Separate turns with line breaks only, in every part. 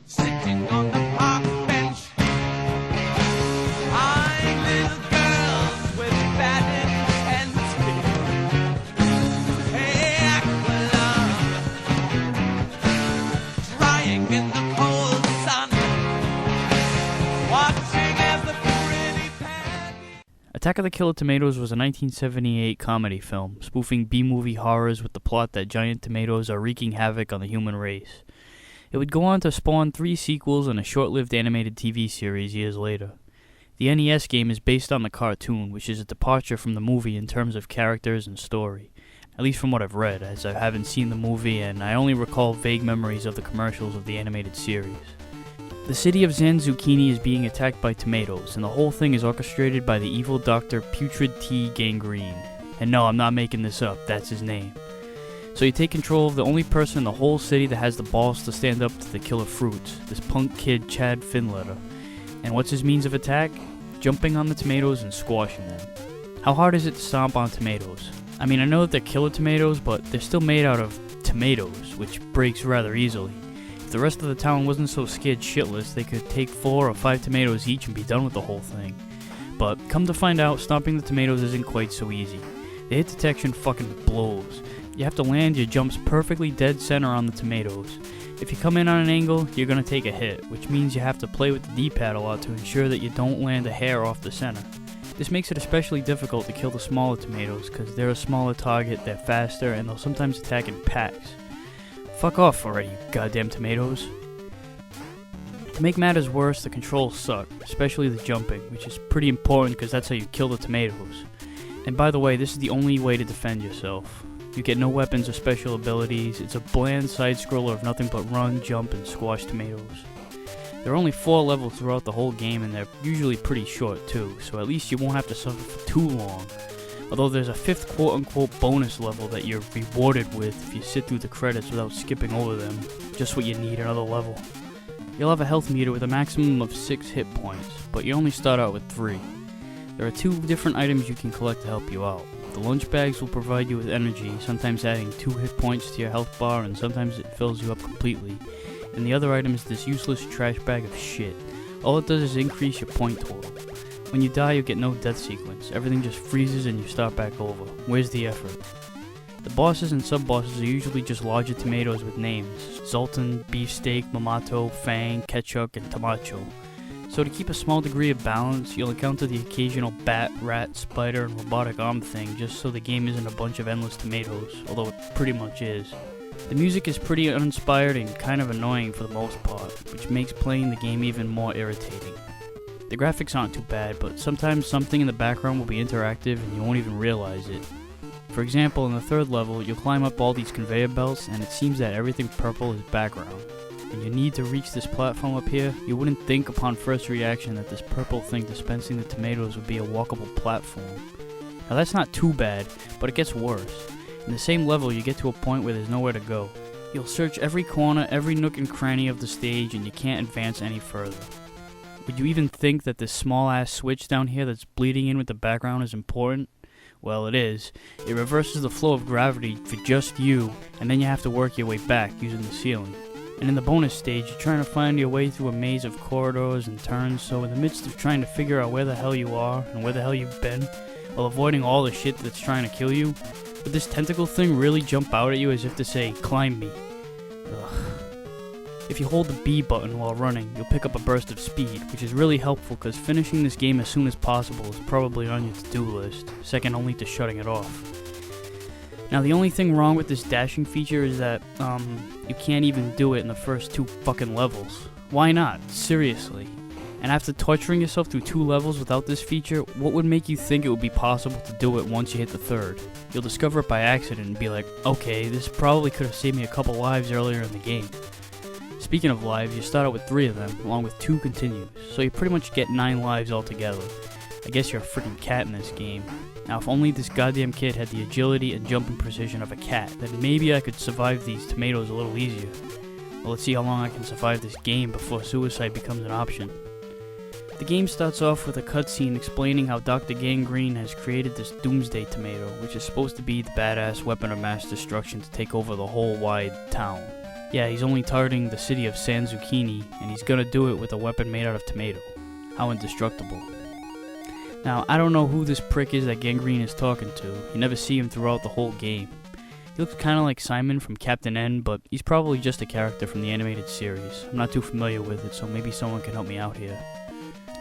Sitting on the park bench, eyeing little girls with bad intent. Hey, Aquila, drying in the cold sun, watching as the pretty Peggy.
Attack of the Killer Tomatoes was a 1978 comedy film, spoofing B-movie horrors with the plot that giant tomatoes are wreaking havoc on the human race. It would go on to spawn 3 sequels and a short-lived animated TV series years later. The NES game is based on the cartoon, which is a departure from the movie in terms of characters and story, at least from what I've read, as I haven't seen the movie and I only recall vague memories of the commercials of the animated series. The city of Zanzucchini is being attacked by tomatoes, and the whole thing is orchestrated by the evil Dr. Putrid T. Gangrene. And no, I'm not making this up, that's his name. So you take control of the only person in the whole city that has the balls to stand up to the killer fruits, this punk kid Chad Finletter. And what's his means of attack? Jumping on the tomatoes and squashing them. How hard is it to stomp on tomatoes? I mean, I know that they're killer tomatoes, but they're still made out of tomatoes, which breaks rather easily. If the rest of the town wasn't so scared shitless, they could take 4 or 5 tomatoes each and be done with the whole thing. But come to find out, stomping the tomatoes isn't quite so easy. The hit detection fucking blows. You have to land your jumps perfectly dead center on the tomatoes. If you come in on an angle, you're going to take a hit, which means you have to play with the D-pad a lot to ensure that you don't land a hair off the center. This makes it especially difficult to kill the smaller tomatoes, because they're a smaller target, they're faster, and they'll sometimes attack in packs. Fuck off already, you goddamn tomatoes. To make matters worse, the controls suck, especially the jumping, which is pretty important because that's how you kill the tomatoes. And by the way, this is the only way to defend yourself. You get no weapons or special abilities, it's a bland side-scroller of nothing but run, jump, and squash tomatoes. There are only 4 levels throughout the whole game and they're usually pretty short too, so at least you won't have to suffer for too long. Although there's a 5th quote-unquote bonus level that you're rewarded with if you sit through the credits without skipping over them. Just what you need, another level. You'll have a health meter with a maximum of 6 hit points, but you only start out with 3. There are 2 different items you can collect to help you out. The lunch bags will provide you with energy, sometimes adding 2 hit points to your health bar and sometimes it fills you up completely. And the other item is this useless trash bag of shit. All it does is increase your point total. When you die, you get no death sequence. Everything just freezes and you start back over. Where's the effort? The bosses and sub-bosses are usually just larger tomatoes with names. Zoltan, Beefsteak, Mamato, Fang, Ketchup, and Tamacho. So to keep a small degree of balance, you'll encounter the occasional bat, rat, spider, and robotic arm thing just so the game isn't a bunch of endless tomatoes, although it pretty much is. The music is pretty uninspired and kind of annoying for the most part, which makes playing the game even more irritating. The graphics aren't too bad, but sometimes something in the background will be interactive and you won't even realize it. For example, in the 3rd level, you'll climb up all these conveyor belts and it seems that everything purple is background. And you need to reach this platform up here. You wouldn't think upon first reaction that this purple thing dispensing the tomatoes would be a walkable platform. Now that's not too bad, but it gets worse. In the same level, you get to a point where there's nowhere to go. You'll search every corner, every nook and cranny of the stage, and you can't advance any further. Would you even think that this small-ass switch down here that's bleeding in with the background is important? Well, it is. It reverses the flow of gravity for just you, and then you have to work your way back using the ceiling. And in the bonus stage, you're trying to find your way through a maze of corridors and turns, so in the midst of trying to figure out where the hell you are and where the hell you've been, while avoiding all the shit that's trying to kill you, would this tentacle thing really jump out at you as if to say, climb me? Ugh. If you hold the B button while running, you'll pick up a burst of speed, which is really helpful because finishing this game as soon as possible is probably on your to-do list, second only to shutting it off. Now the only thing wrong with this dashing feature is that, you can't even do it in the first 2 fucking levels. Why not? Seriously. And after torturing yourself through 2 levels without this feature, what would make you think it would be possible to do it once you hit the 3rd? You'll discover it by accident and be like, okay, this probably could have saved me a couple lives earlier in the game. Speaking of lives, you start out with 3 of them, along with 2 continues, so you pretty much get 9 lives altogether. I guess you're a freaking cat in this game. Now if only this goddamn kid had the agility and jumping precision of a cat, then maybe I could survive these tomatoes a little easier. Well, let's see how long I can survive this game before suicide becomes an option. The game starts off with a cutscene explaining how Dr. Gangrene has created this Doomsday Tomato, which is supposed to be the badass weapon of mass destruction to take over the whole wide town. Yeah, he's only targeting the city of San Zucchini, and he's gonna do it with a weapon made out of tomato. How indestructible. Now, I don't know who this prick is that Gangrene is talking to. You never see him throughout the whole game. He looks kinda like Simon from Captain N, but he's probably just a character from the animated series. I'm not too familiar with it, so maybe someone can help me out here.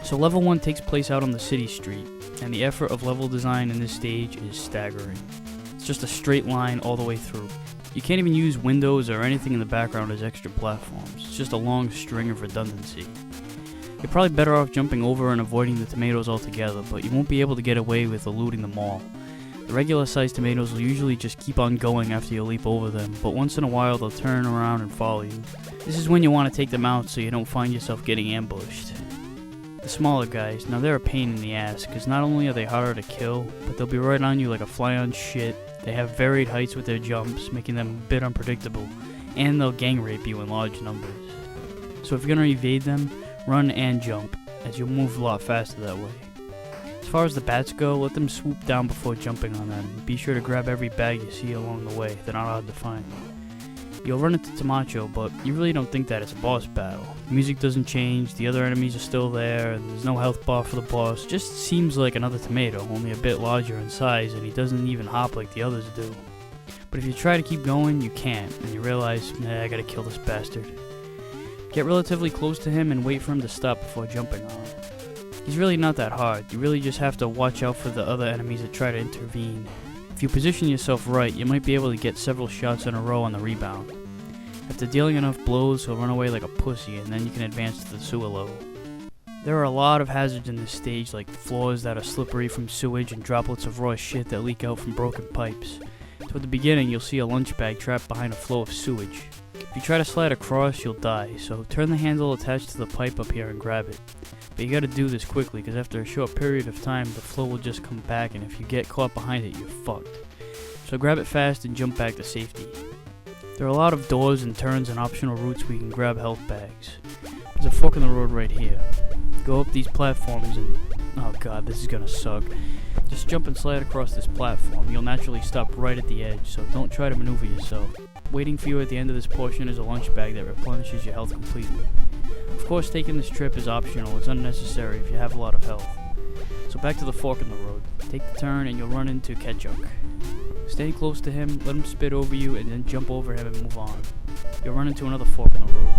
So level 1 takes place out on the city street, and the effort of level design in this stage is staggering. It's just a straight line all the way through. You can't even use windows or anything in the background as extra platforms. It's just a long string of redundancy. You're probably better off jumping over and avoiding the tomatoes altogether, but you won't be able to get away with eluding them all. The regular sized tomatoes will usually just keep on going after you leap over them, but once in a while they'll turn around and follow you. This is when you want to take them out so you don't find yourself getting ambushed. The smaller guys, now they're a pain in the ass, because not only are they harder to kill, but they'll be right on you like a fly on shit. They have varied heights with their jumps, making them a bit unpredictable, and they'll gang rape you in large numbers. So if you're going to evade them, run and jump, as you'll move a lot faster that way. As far as the bats go, let them swoop down before jumping on them. Be sure to grab every bag you see along the way, they're not hard to find. You'll run into Tamacho, but you really don't think that it's a boss battle. The music doesn't change, the other enemies are still there, and there's no health bar for the boss. Just seems like another tomato, only a bit larger in size, and he doesn't even hop like the others do. But if you try to keep going, you can't, and you realize, I gotta kill this bastard. Get relatively close to him and wait for him to stop before jumping on him. He's really not that hard, you really just have to watch out for the other enemies that try to intervene. If you position yourself right, you might be able to get several shots in a row on the rebound. After dealing enough blows, he'll run away like a pussy, and then you can advance to the sewer level. There are a lot of hazards in this stage, like floors that are slippery from sewage and droplets of raw shit that leak out from broken pipes. So at the beginning, you'll see a lunch bag trapped behind a flow of sewage. If you try to slide across, you'll die, so turn the handle attached to the pipe up here and grab it. But you gotta do this quickly, because after a short period of time, the flow will just come back, and if you get caught behind it, you're fucked. So grab it fast and jump back to safety. There are a lot of doors and turns and optional routes where you can grab health bags. There's a fork in the road right here. Go up these platforms and... oh god, this is gonna suck. Just jump and slide across this platform. You'll naturally stop right at the edge, so don't try to maneuver yourself. Waiting for you at the end of this portion is a lunch bag that replenishes your health completely. Of course, taking this trip is optional. It's unnecessary if you have a lot of health. So back to the fork in the road. Take the turn and you'll run into Ketchup. Stay close to him, let him spit over you, and then jump over him and move on. You'll run into another fork in the road.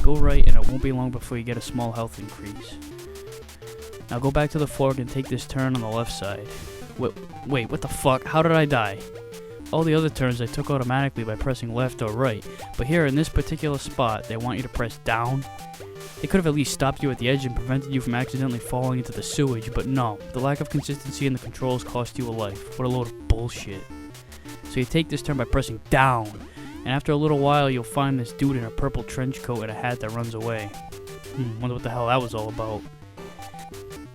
Go right and it won't be long before you get a small health increase. Now go back to the fork and take this turn on the left side. Wait, what the fuck? How did I die? All the other turns I took automatically by pressing left or right, but here in this particular spot, they want you to press down. They could have at least stopped you at the edge and prevented you from accidentally falling into the sewage, but no, the lack of consistency in the controls cost you a life. What a load of bullshit. So you take this turn by pressing down, and after a little while you'll find this dude in a purple trench coat and a hat that runs away. Wonder what the hell that was all about.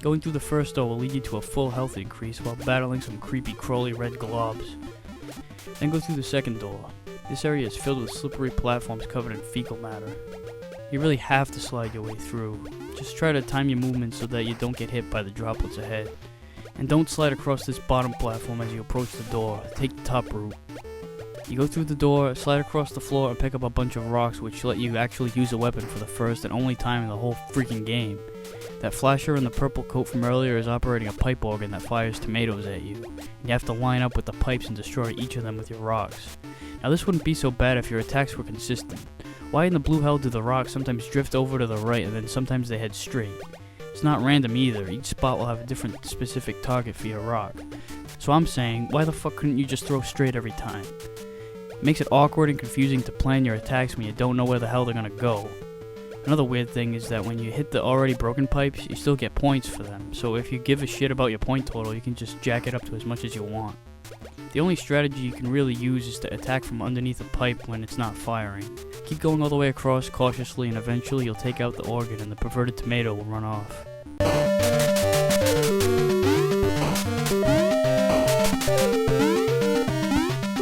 Going through the first door will lead you to a full health increase while battling some creepy crawly red globs. Then go through the second door. This area is filled with slippery platforms covered in fecal matter. You really have to slide your way through. Just try to time your movements so that you don't get hit by the droplets ahead. And don't slide across this bottom platform as you approach the door. Take the top route. You go through the door, slide across the floor, and pick up a bunch of rocks which let you actually use a weapon for the first and only time in the whole freaking game. That flasher in the purple coat from earlier is operating a pipe organ that fires tomatoes at you. And you have to line up with the pipes and destroy each of them with your rocks. Now this wouldn't be so bad if your attacks were consistent. Why in the blue hell do the rocks sometimes drift over to the right and then sometimes they head straight? It's not random either, each spot will have a different specific target for your rock. So I'm saying, why the fuck couldn't you just throw straight every time? It makes it awkward and confusing to plan your attacks when you don't know where the hell they're gonna go. Another weird thing is that when you hit the already broken pipes, you still get points for them, so if you give a shit about your point total, you can just jack it up to as much as you want. The only strategy you can really use is to attack from underneath a pipe when it's not firing. Keep going all the way across cautiously and eventually you'll take out the organ and the perverted tomato will run off.